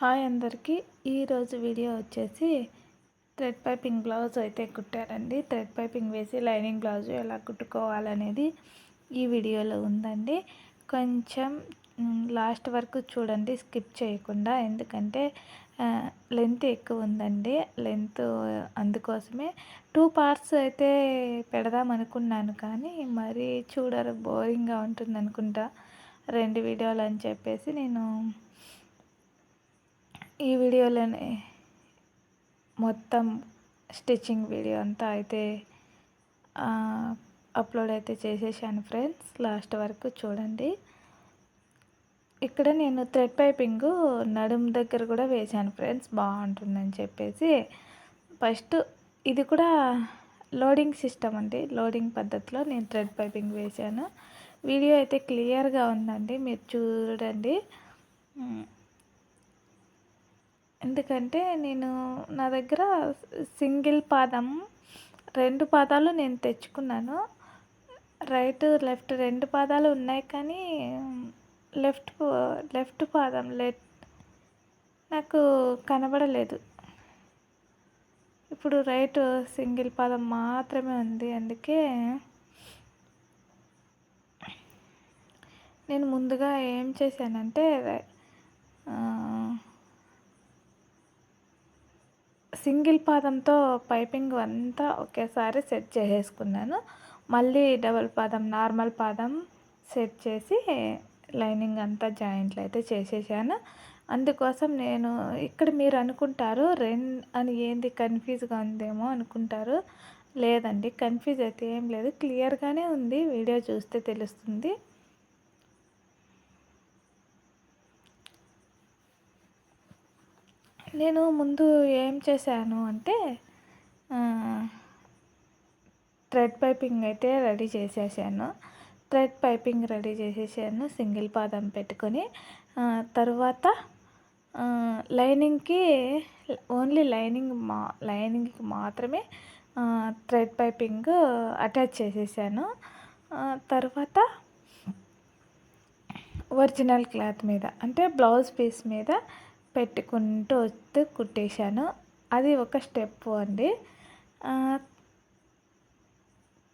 Hi అందరికీ. ఈరోజు video వచ్చేసి థ్రెడ్ పైపింగ్ బ్లౌజ్ అయితే కుట్టారండి. థ్రెడ్ పైపింగ్ వేసి లైనింగ్ బ్లౌజ్ ఎలా కుట్టుకోవాలనేది ఈ వీడియోలో ఉందండి. కొంచెం లాస్ట్ వరకు చూడండి, స్కిప్ చేయకుండా. ఎందుకంటే లెంత్ ఎక్కువ ఉందండి. లెంత్ అందుకోసమే 2 పార్ట్స్ అయితే పెడదాం అనుకున్నాను, కానీ మరి చూడరు, బోరింగ్గా ఉంటుంది అనుకుంటా 2 వీడియోలు అని చెప్పేసి నేను ఈ వీడియోలోనే మొత్తం స్టిచ్చింగ్ వీడియో అంతా అయితే అప్లోడ్ అయితే చేసేసాను ఫ్రెండ్స్. లాస్ట్ వరకు చూడండి. ఇక్కడ నేను థ్రెడ్ పైపింగ్ నడుము దగ్గర కూడా వేశాను ఫ్రెండ్స్, బాగుంటుందని చెప్పేసి. ఫస్ట్ ఇది కూడా లోడింగ్ సిస్టమ్ అండి. లోడింగ్ పద్ధతిలో నేను థ్రెడ్ పైపింగ్ వేశాను. వీడియో అయితే క్లియర్గా ఉందండి, మీరు చూడండి. ఎందుకంటే నా దగ్గర సింగిల్ పాదం 2 పాదాలు నేను తెచ్చుకున్నాను. రైట్ లెఫ్ట్ 2 పాదాలు ఉన్నాయి, కానీ లెఫ్ట్ పాదం నాకు కనబడలేదు. ఇప్పుడు రైట్ సింగిల్ పాదం మాత్రమే ఉంది. అందుకే నేను ముందుగా ఏం చేశానంటే సింగిల్ పాదంతో పైపింగ్ అంతా ఒకేసారి సెట్ చేసేసుకున్నాను. మళ్ళీ డబల్ పాదం, నార్మల్ పాదం సెట్ చేసి లైనింగ్ అంతా జాయింట్లు అయితే చేసేసాను. అందుకోసం నేను ఇక్కడ మీరు అనుకుంటారు అని ఏంది కన్ఫ్యూజ్గా ఉందేమో అనుకుంటారు. లేదండి, కన్ఫ్యూజ్ అయితే ఏం లేదు, క్లియర్గానే ఉంది. వీడియో చూస్తే తెలుస్తుంది. నేను ముందు ఏం చేశాను అంటే థ్రెడ్ పైపింగ్ అయితే రెడీ చేసేసాను. సింగిల్ పాదం పెట్టుకొని తర్వాత లైనింగ్కి ఓన్లీ లైనింగ్కి మాత్రమే థ్రెడ్ పైపింగ్ అటాచ్ చేసేసాను. తర్వాత ఒరిజినల్ క్లాత్ మీద, అంటే బ్లౌజ్ పీస్ మీద పెట్టుకుంటూ వస్తూ కుట్టేశాను. అది ఒక స్టెప్ అండి.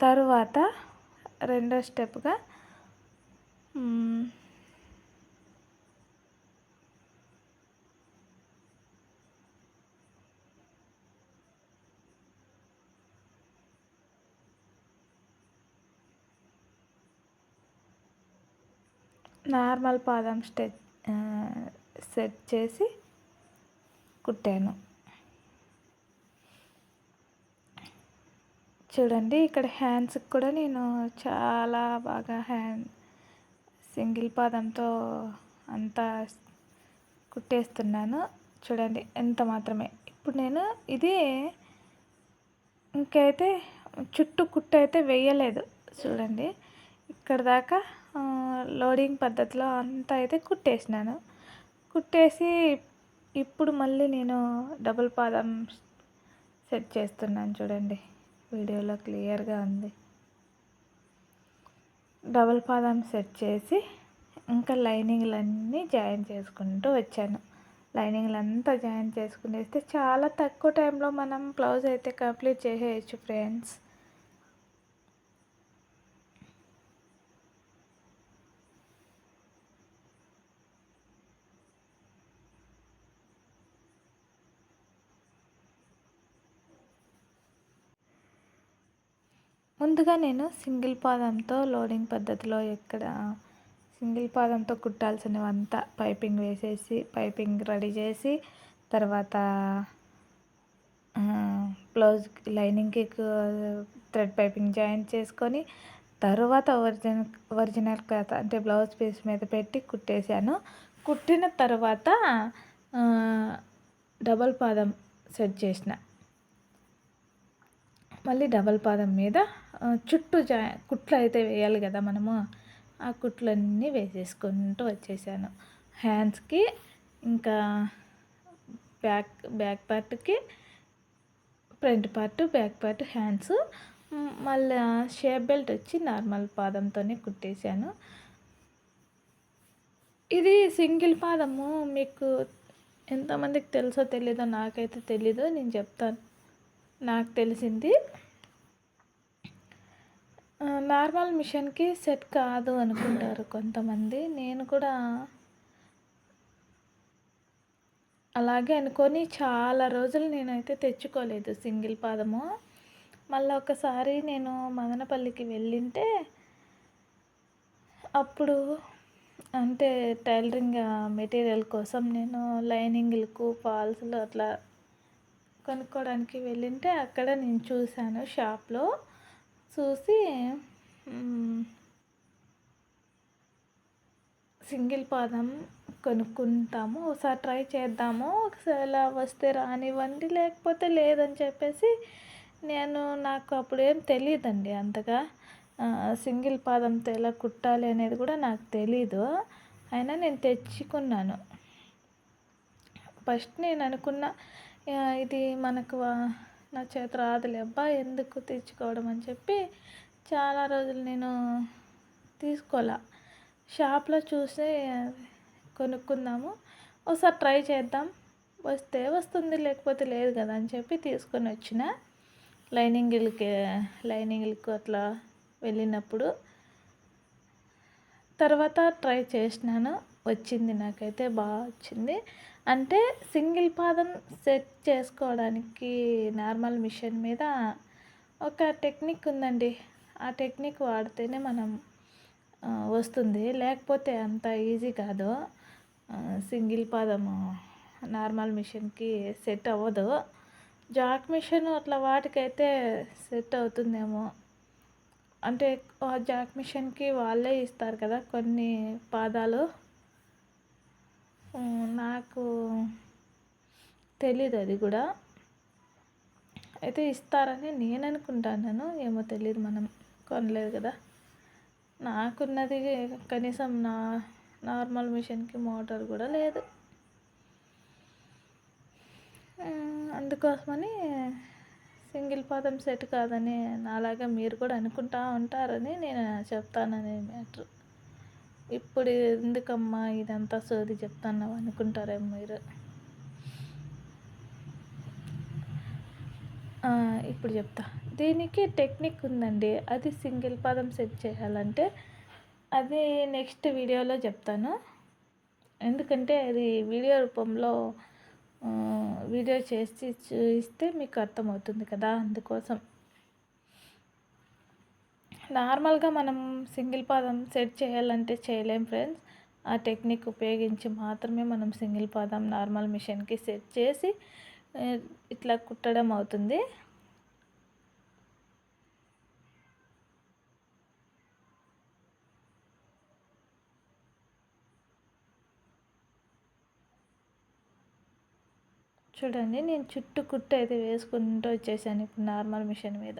తరువాత రెండో స్టెప్గా నార్మల్ పాదం సెట్ చేసి కుట్టాను. చూడండి, ఇక్కడ హ్యాండ్స్కి కూడా నేను చాలా బాగా సింగిల్ పాదంతో అంతా కుట్టేస్తున్నాను. చూడండి, ఎంత మాత్రమే. ఇప్పుడు నేను ఇది ఇంకైతే చుట్టూ కుట్టు అయితే వేయలేదు. చూడండి, ఇక్కడ దాకా లోడింగ్ పద్ధతిలో అంతా అయితే కుట్టేసినాను. కుట్టేసి ఇప్పుడు మళ్ళీ నేను డబుల్ పాదం సెట్ చేస్తున్నాను. చూడండి, వీడియోలో క్లియర్గా ఉంది. డబుల్ పాదం సెట్ చేసి ఇంకా లైనింగ్లన్నీ జాయిన్ చేసుకుంటూ వచ్చాను. లైనింగ్లంతా జాయిన్ చేసుకునేస్తే చాలా తక్కువ టైంలో మనం బ్లౌజ్ అయితే కంప్లీట్ చేసేయచ్చు ఫ్రెండ్స్. ముందుగా నేను సింగిల్ పాదంతో లోడింగ్ పద్ధతిలో సింగిల్ పాదంతో కుట్టాల్సినవంతా పైపింగ్ వేసేసి పైపింగ్ రెడీ చేసి, తర్వాత బ్లౌజ్ లైనింగ్కి థ్రెడ్ పైపింగ్ జాయిన్ చేసుకొని, తర్వాత ఒరిజినల్ క్లాత్ అంటే బ్లౌజ్ పీస్ మీద పెట్టి కుట్టేశాను. కుట్టిన తర్వాత డబల్ పాదం సెట్ చేసిన. మళ్ళీ డబల్ పాదం మీద చుట్టూ కుట్లు అయితే వేయాలి కదా మనము, ఆ కుట్లన్నీ వేసేసుకుంటూ వచ్చేసాను. హ్యాండ్స్కి, ఇంకా బ్యాక్ పార్ట్కి, front part, back part, hands. మళ్ళీ షేప్ బెల్ట్ వచ్చి నార్మల్ పాదంతోనే కుట్టేశాను. ఇది సింగిల్ పాదము మీకు ఎంతమందికి తెలుసో తెలీదో నాకైతే తెలీదు, నేను చెప్తాను నాకు తెలిసింది. నార్మల్ మిషన్కి సెట్ కాదు అనుకుంటారు కొంతమంది. నేను కూడా అలాగే అనుకొని చాలా రోజులు నేనైతే తెచ్చుకోలేదు సింగిల్ పాదము. మళ్ళీ ఒకసారి నేను మదనపల్లికి వెళ్ళింటే అప్పుడు అంటే టైలరింగ్ మెటీరియల్ కోసం నేను లైనింగ్లకు ఫాల్స్లు అట్లా కొనుక్కోవడానికి వెళ్ళింటే అక్కడ నేను చూశాను షాప్లో. చూసి సింగిల్ పాదం కొనుక్కుంటాము, ఒకసారి ట్రై చేద్దాము, ఒకసారి వస్తే రానివ్వండి లేకపోతే లేదని చెప్పేసి నాకు అప్పుడేం తెలియదండి అంతగా. సింగిల్ పాదంతో ఎలా కుట్టాలి అనేది కూడా నాకు తెలీదు. అయినా నేను తెచ్చుకున్నాను. ఫస్ట్ నేను అనుకున్న ఇది మనకు నా చేత రాదులే అబ్బా ఎందుకు తెచ్చుకోవడం అని చెప్పి చాలా రోజులు నేను తీసుకోలే. షాప్లో చూసి కొనుక్కుందాము, ఒకసారి ట్రై చేద్దాం, వస్తే వస్తుంది లేకపోతే లేదు కదా అని చెప్పి తీసుకొని వచ్చిన. లైనింగ్లకు అట్లా వెళ్ళినప్పుడు తర్వాత ట్రై చేసినాను, వచ్చింది, నాకైతే బాగా వచ్చింది. అంటే సింగిల్ పాదం సెట్ చేసుకోవడానికి నార్మల్ మిషన్ మీద ఒక టెక్నిక్ ఉందండి. ఆ టెక్నిక్ వాడితేనే మనం వస్తుంది, లేకపోతే అంత ఈజీ కాదు. సింగిల్ పాదము నార్మల్ మిషన్కి సెట్ అవ్వదు. జాక్ మిషన్ అట్లా వాటికైతే సెట్ అవుతుందేమో. అంటే జాక్ మిషన్కి వాళ్ళే ఇస్తారు కదా కొన్ని పాదాలు. నాకు తెలీదు అది కూడా, అయితే ఇస్తారని నేను అనుకుంటాను, ఏమో తెలియదు, మనం కొనలేదు కదా. నాకున్నది కనీసం నార్మల్ మిషన్కి మోటార్ కూడా లేదు. అందుకోసమని సింగిల్ పాదం సెట్ కాదని నాలాగా మీరు కూడా అనుకుంటా ఉంటారని నేను చెప్తాననే మ్యాటర్. ఇప్పుడు ఎందుకమ్మా ఇదంతా సోది చెప్తున్నావు అనుకుంటారేమో మీరు. ఇప్పుడు చెప్తా. దీనికి టెక్నిక్ ఉందండి. అది సింగిల్ పాదం సెట్ చేయాలంటే అది నెక్స్ట్ వీడియోలో చెప్తాను. ఎందుకంటే అది వీడియో రూపంలో వీడియో చేసి చూస్తే మీకు అర్థమవుతుంది కదా, అందుకోసం. నార్మల్గా మనం సింగిల్ పాదం సెట్ చేయాలంటే చేయలేం ఫ్రెండ్స్. ఆ టెక్నిక్ ఉపయోగించి మాత్రమే మనం సింగిల్ పాదం నార్మల్ మిషన్కి సెట్ చేసి ఇట్లా కుట్టడం అవుతుంది. చూడండి, నేను చుట్టూ కుట్టు అయితే వేసుకుంటూ వచ్చేసాను ఇప్పుడు నార్మల్ మిషన్ మీద.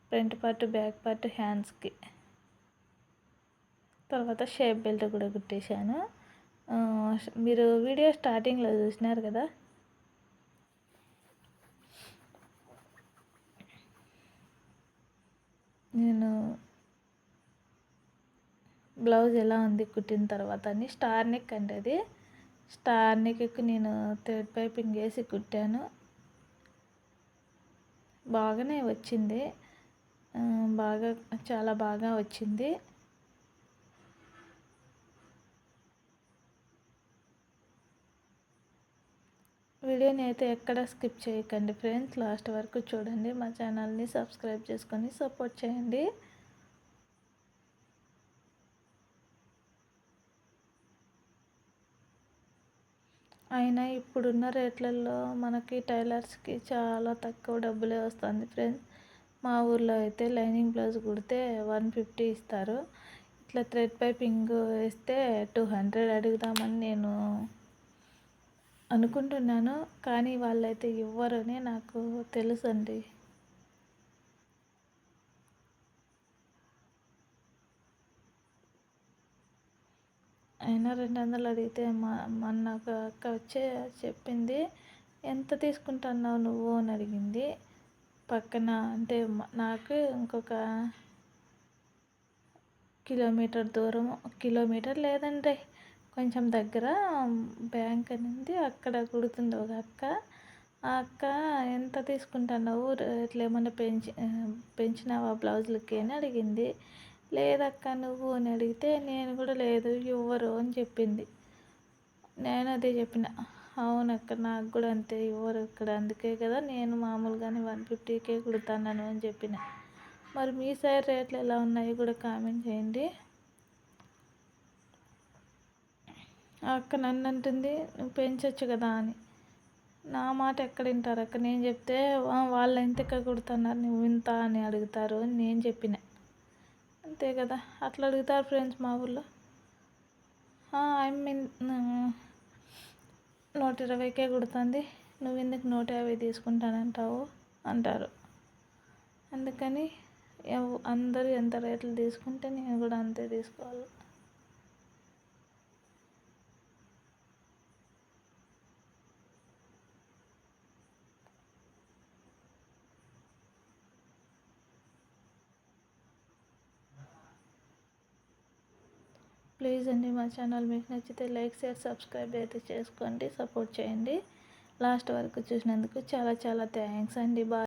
ఫ్రంట్ పార్ట్, బ్యాక్ పార్ట్, హ్యాండ్స్కి. తర్వాత షేప్ బెల్ట్ కూడా కుట్టేశాను. మీరు వీడియో స్టార్టింగ్లో చూసినారు కదా, నేను బ్లౌజ్ ఎలా ఉంది కుట్టిన తర్వాత అని. స్టార్ నెక్ అంటే అది స్టార్ నెక్కి నేను థ్రెడ్ పైపింగ్ వేసి కుట్టాను. బాగానే వచ్చింది, చాలా బాగా వచ్చింది. వీడియోని అయితే ఎక్కడ స్కిప్ చేయకండి ఫ్రెండ్స్, లాస్ట్ వరకు చూడండి. మా ఛానల్ని సబ్స్క్రైబ్ చేసుకొని సపోర్ట్ చేయండి. అయినా ఇప్పుడున్న రేట్లలో మనకి టైలర్స్కి చాలా తక్కువ డబ్బులే వస్తుంది ఫ్రెండ్స్. మా ఊర్లో అయితే లైనింగ్ బ్లౌజ్ కుడితే 150 ఇస్తారు. ఇట్లా థ్రెడ్ పైపింగ్ వేస్తే 200 అడుగుదామని నేను అనుకుంటున్నాను, కానీ వాళ్ళైతే ఇవ్వరని నాకు తెలుసండి. అయినా 200 అడిగితే మొన్న ఒక అక్క వచ్చే చెప్పింది, ఎంత తీసుకుంటున్నావు నువ్వు అని అడిగింది. పక్కన అంటే నాకు ఇంకొక కిలోమీటర్ దూరం, కిలోమీటర్ లేదండి, కొంచెం దగ్గర బ్యాంక్ అనేది అక్కడ కుడుతుంది ఒక అక్క. ఆ అక్క ఎంత తీసుకుంటున్నావు, రేట్లు ఏమన్నా పెంచినావా బ్లౌజులకి అని అడిగింది. లేదక్క నువ్వు అని అడిగితే నేను కూడా లేదు ఇవ్వరు అని చెప్పింది. నేను అదే చెప్పిన, అవునక్క నాకు కూడా అంతే ఇవ్వరు ఇక్కడ, అందుకే కదా నేను మామూలుగానే 150కే కుడతాను అని చెప్పిన. మరి మీ సైడ్ రేట్లు ఎలా ఉన్నాయో కూడా కామెంట్ చేయండి. ఆ అక్క నన్ను అంటుంది నువ్వు పెంచవచ్చు కదా అని. నా మాట ఎక్కడ వింటారు అక్క, నేను చెప్తే వాళ్ళు ఎంతక కుడుతున్నారు నువ్వు ఇంత అని అడుగుతారు అని నేను చెప్పిన. అంతే కదా, అట్లా అడుగుతారు ఫ్రెండ్స్ మా ఊళ్ళో. ఐ మీన్ 120కే కుడుతుంది, నువ్వు ఎందుకు 150 తీసుకుంటానంటావు అంటారు. అందుకని అందరూ ఎంత రేట్లు తీసుకుంటే నేను కూడా అంతే తీసుకోవాలి. ప్లీజ్ అండి మా ఛానల్ మీకు నచ్చితే లైక్, షేర్, సబ్స్క్రైబ్ అయితే చేసుకోండి, సపోర్ట్ చేయండి. లాస్ట్ వరకు చూసినందుకు చాలా చాలా థ్యాంక్స్ అండి. బాయ్.